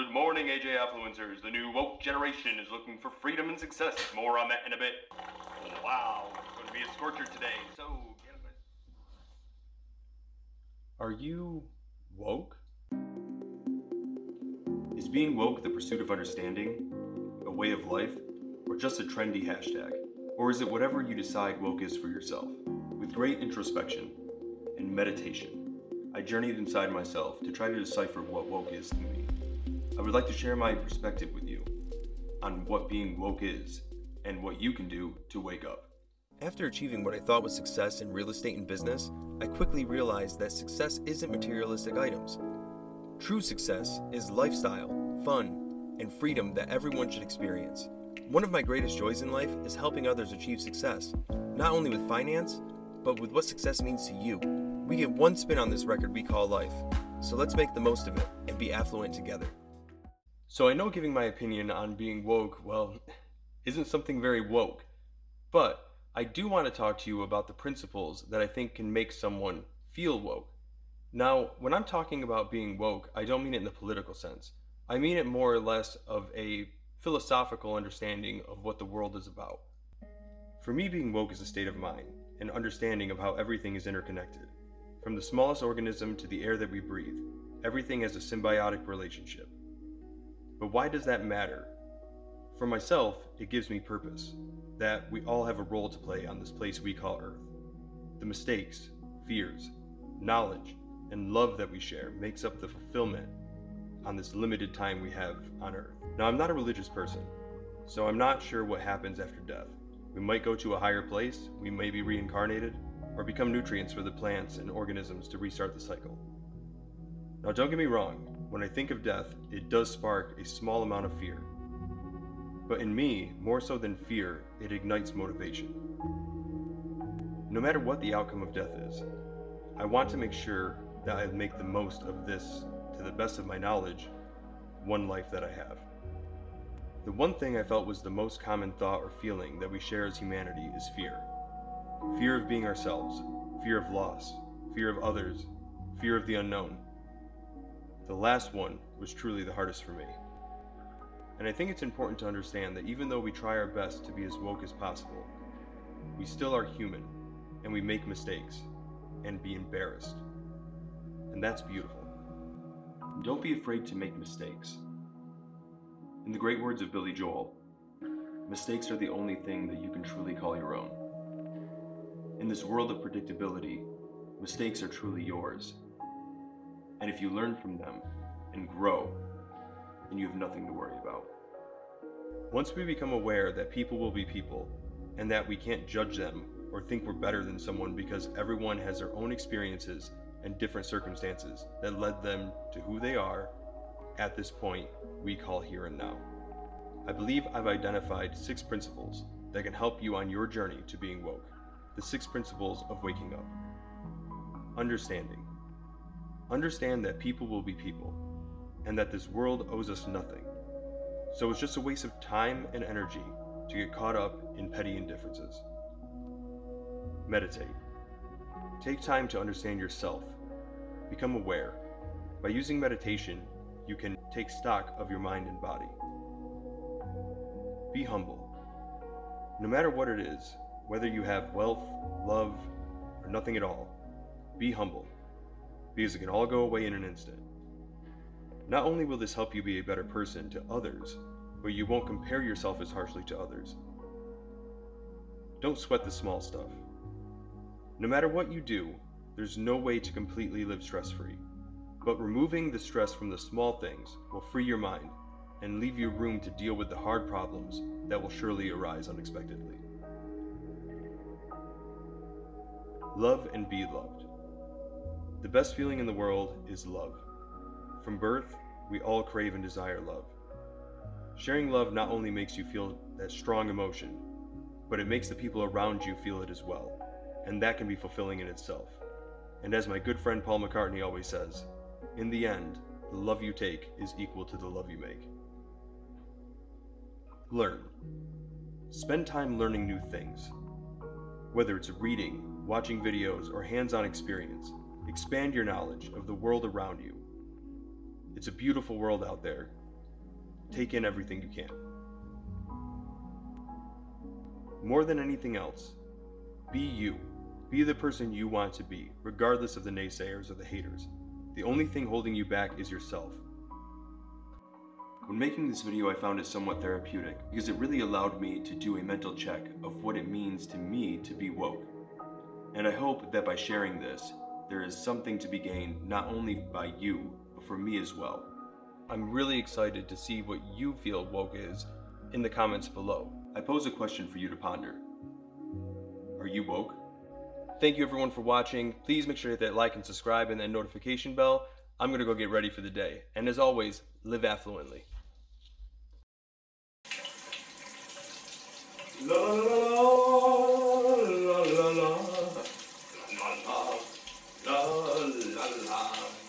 Good morning, AJ Affluencers. The new woke generation is looking for freedom and success. More on that in a bit. Wow, it's going to be a scorcher today, so get a bit. Are you woke? Is being woke the pursuit of understanding, a way of life, or just a trendy hashtag? Or is it whatever you decide woke is for yourself? With great introspection and meditation, I journeyed inside myself to try to decipher what woke is to me. I would like to share my perspective with you on what being woke is and what you can do to wake up. After achieving what I thought was success in real estate and business, I quickly realized that success isn't materialistic items. True success is lifestyle, fun, and freedom that everyone should experience. One of my greatest joys in life is helping others achieve success, not only with finance, but with what success means to you. We get one spin on this record we call life, so let's make the most of it and be affluent together. So I know giving my opinion on being woke, isn't something very woke, but I do want to talk to you about the principles that I think can make someone feel woke. Now, when I'm talking about being woke, I don't mean it in the political sense. I mean it more or less of a philosophical understanding of what the world is about. For me, being woke is a state of mind, an understanding of how everything is interconnected. From the smallest organism to the air that we breathe, everything has a symbiotic relationship. But why does that matter? For myself, it gives me purpose, that we all have a role to play on this place we call Earth. The mistakes, fears, knowledge, and love that we share makes up the fulfillment on this limited time we have on Earth. Now, I'm not a religious person, so I'm not sure what happens after death. We might go to a higher place, we may be reincarnated, or become nutrients for the plants and organisms to restart the cycle. Now, don't get me wrong, when I think of death, it does spark a small amount of fear. But in me, more so than fear, it ignites motivation. No matter what the outcome of death is, I want to make sure that I make the most of this, to the best of my knowledge, one life that I have. The one thing I felt was the most common thought or feeling that we share as humanity is fear. Fear of being ourselves, fear of loss, fear of others, fear of the unknown. The last one was truly the hardest for me. And I think it's important to understand that even though we try our best to be as woke as possible, we still are human, and we make mistakes, and be embarrassed. And that's beautiful. Don't be afraid to make mistakes. In the great words of Billy Joel, mistakes are the only thing that you can truly call your own. In this world of predictability, mistakes are truly yours. And if you learn from them and grow, then you have nothing to worry about. Once we become aware that people will be people, and that we can't judge them or think we're better than someone because everyone has their own experiences and different circumstances that led them to who they are at this point we call here and now. I believe I've identified 6 principles that can help you on your journey to being woke. The 6 principles of waking up. Understanding. Understand that people will be people, and that this world owes us nothing. So it's just a waste of time and energy to get caught up in petty indifferences. Meditate. Take time to understand yourself. Become aware. By using meditation, you can take stock of your mind and body. Be humble. No matter what it is, whether you have wealth, love, or nothing at all, be humble, because it can all go away in an instant. Not only will this help you be a better person to others, but you won't compare yourself as harshly to others. Don't sweat the small stuff. No matter what you do, there's no way to completely live stress-free. But removing the stress from the small things will free your mind and leave you room to deal with the hard problems that will surely arise unexpectedly. Love and be loved. The best feeling in the world is love. From birth, we all crave and desire love. Sharing love not only makes you feel that strong emotion, but it makes the people around you feel it as well, and that can be fulfilling in itself. And as my good friend Paul McCartney always says, in the end, the love you take is equal to the love you make. Learn. Spend time learning new things. Whether it's reading, watching videos, or hands-on experience, expand your knowledge of the world around you. It's a beautiful world out there, take in everything you can. More than anything else, be you. Be the person you want to be, regardless of the naysayers or the haters. The only thing holding you back is yourself. When making this video, I found it somewhat therapeutic because it really allowed me to do a mental check of what it means to me to be woke. And I hope that by sharing this, there is something to be gained not only by you, but for me as well. I'm really excited to see what you feel woke is in the comments below. I pose a question for you to ponder. Are you woke? Thank you everyone for watching. Please make sure to hit that like and subscribe and that notification bell. I'm gonna go get ready for the day. And as always, live affluently. La la la la la la la la la la la.